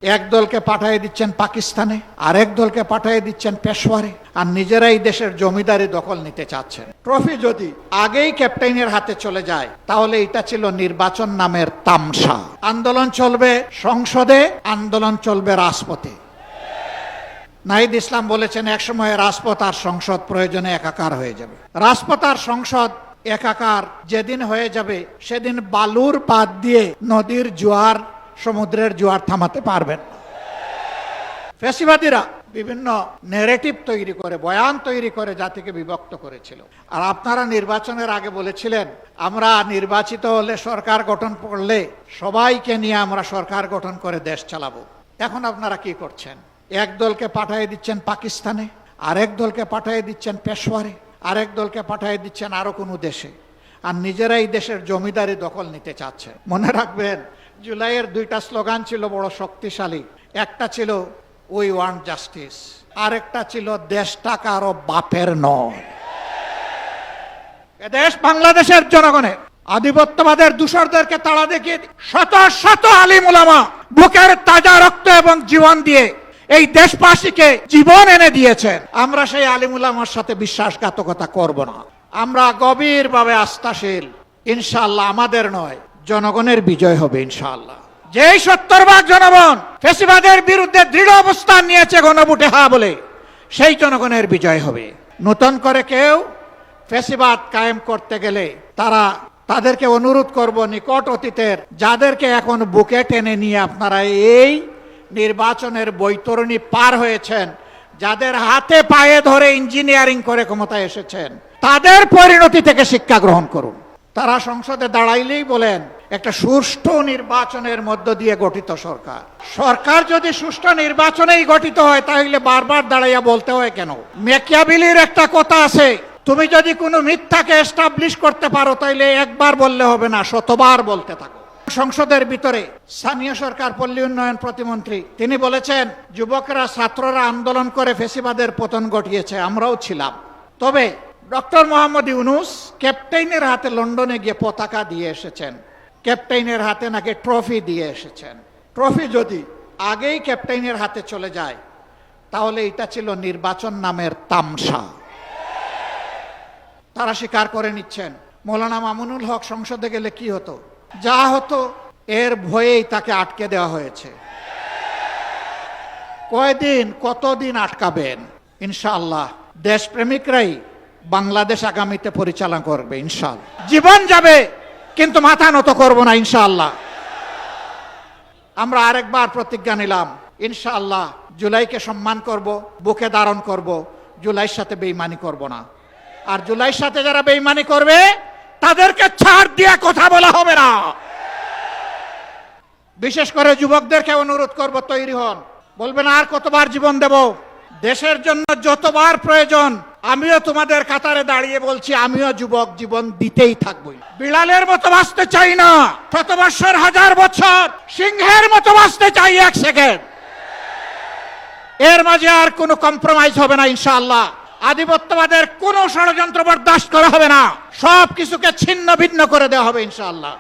এক দলকে পাঠিয়ে দিচ্ছেন পাকিস্তানে, আরেক দলকে পাঠিয়ে দিচ্ছেন পেশোয়ারে, আর নিজেরাই দেশের জমিদারি দখল নিতে চাচ্ছেন। ট্রফি যদি আগেই ক্যাপ্টেনের হাতে চলে যায় তাহলে এটা ছিল নির্বাচন নামের তামসা। আন্দোলন চলবে সংসদে, আন্দোলন চলবে রাজপথে। নাহিদ ইসলাম বলেছেন একসময় রাজপথ আর সংসদ প্রয়োজনে একাকার হয়ে যাবে। রাজপথ আর সংসদ একাকার যেদিন হয়ে যাবে সেদিন বালুর বাদ দিয়ে নদীর জোয়ার, সমুদ্রের জোয়ার থামাতে পারবেন। ফ্যাসিবাদীরা বিভিন্ন ন্যারেটিভ তৈরি করে, বয়ান তৈরি করে জাতিকে বিভক্ত করেছিল। আর আপনারা নির্বাচনের আগে বলেছিলেন আমরা নির্বাচিত হলে, সরকার গঠন করলে সবাইকে নিয়ে আমরা সরকার গঠন করে দেশ চালাবো। এখন আপনারা কি করছেন? এক দলকে পাঠিয়ে দিচ্ছেন পাকিস্তানে, আরেক দলকে পাঠিয়ে দিচ্ছেন পেশোয়ারে, আরেক দলকে পাঠিয়ে দিচ্ছেন আরো কোনো দেশে, আর নিজেরাই দেশের জমিদারি দখল নিতে চাচ্ছেন। মনে রাখবেন, জুলাইয়ের দুইটা স্লোগান ছিল বড় শক্তিশালী। একটা ছিল উই ওয়ান্ট জাস্টিস, আরেকটা ছিল দেশটা কারো বাপের নয়। দেশ বাংলাদেশের জনগণের। আধিপত্যবাদের দূষরদেরকে তাড়া দেখিয়ে শত শত আলিম উলামা বুকের তাজা রক্ত এবং জীবন দিয়ে এই দেশবাসীকে জীবন এনে দিয়েছেন। আমরা সেই আলিম উলামার সাথে বিশ্বাসঘাতকতা করব না। আমরা গভীরভাবে আস্থাশীল, ইনশাআল্লাহ আমাদের নয় জনগণের বিজয় হবে ইনশাআল্লাহ। যেই 70% জনগণ ফ্যাসিবাদের বিরুদ্ধে দৃঢ় অবস্থান নিয়েছে গণভোটে হ্যাঁ বলে, সেই জনগণের বিজয় হবে। নতুন করে কেউ ফ্যাসিবাদ কায়েম করতে গেলে তাদেরকে অনুরোধ করব, নিকট অতীতের যাদেরকে এখন বুকে টেনে নিয়ে আপনারা এই নির্বাচনের বৈতরণী পার হয়েছেন, যাদের হাতে পায়ে ধরে ইঞ্জিনিয়ারিং করে ক্ষমতায় এসেছেন, তাদের পরিণতি থেকে শিক্ষা গ্রহণ করুন। তারা সংসদে দাঁড়াইলেই বলেন একটা সুষ্ঠু নির্বাচনের মধ্য দিয়ে গঠিত সরকার। সরকার যদি সুষ্ঠু নির্বাচনেই গঠিত হয় তাহলে বারবার দাঁড়াইয়া বলতে হয় কেন? ম্যাকিয়াভেলির একটা কথা আছে, তুমি যদি কোনো মিথ্যাকে এস্টাবলিশ করতে পারো তাহলে একবার বললে হবে না, শতবার বলতে থাকো। সংসদের ভিতরে স্থানীয় সরকার পল্লী উন্নয়ন প্রতিমন্ত্রী তিনি বলেছেন যুবকরা, ছাত্ররা আন্দোলন করে ফ্যাসিবাদের পতন ঘটিয়েছে, আমরাও ছিলাম। তবে ডক্টর মোহাম্মদ ইউনূস ক্যাপ্টেনের হাতে লন্ডনে গিয়ে পতাকা দিয়ে এসেছেন, ক্যাপ্টেনের হাতে নাকি ট্রফি দিয়ে এসেছেন। ট্রফি যদি আগেই ক্যাপ্টেনের হাতে চলে যায় তাহলে এটা ছিল নির্বাচন নামের তামসা। তারা স্বীকার করে নিচ্ছেন মৌলানা মামুনুল হক সংসদে গেলে কি হতো, যা হতো এর ভয়েই তাকে আটকে দেওয়া হয়েছে। কয়দিন, কতদিন আটকাবেন? ইনশাআল্লাহ দেশপ্রেমিকরাই বাংলাদেশ আগামীতে পরিচালনা করবে ইনশাআল্লাহ। জীবন যাবে কিন্তু মাথা নত করব না ইনশাআল্লাহ। আমরা আরেকবার প্রতিজ্ঞা নিলাম ইনশাআল্লাহ জুলাইকে সম্মান করব, বুকে ধারণ করব, জুলাইয়ের সাথে বেঈমানি করব না। আর জুলাইয়ের সাথে যারা বেঈমানি করবে তাদেরকে ছাড় দিয়ে কথা বলা হবে না। বিশেষ করে যুবকদেরকে অনুরোধ করব, তৈরি হন। বলবেন আর কতবার জীবন দেব? দেশের জন্য যতবার প্রয়োজন আমিও তোমাদের কাতারে দাঁড়িয়ে বলছি, আমিও যুবক, জীবন দিতেই থাকবো। বিড়ালের মতো বাঁচতে চাই না, শত বৎসর, হাজার বছর, সিংহের মতো বাঁচতে চাই 1 সেকেন্ড। এর মাঝে আর কোনো কম্প্রোমাইজ হবে না ইনশাআল্লাহ। আধিপত্যবাদের কোনো ষড়যন্ত্র বরদাস্ত করা হবে না, সব কিছুকে ছিন্ন ভিন্ন করে দেওয়া হবে ইনশাআল্লাহ।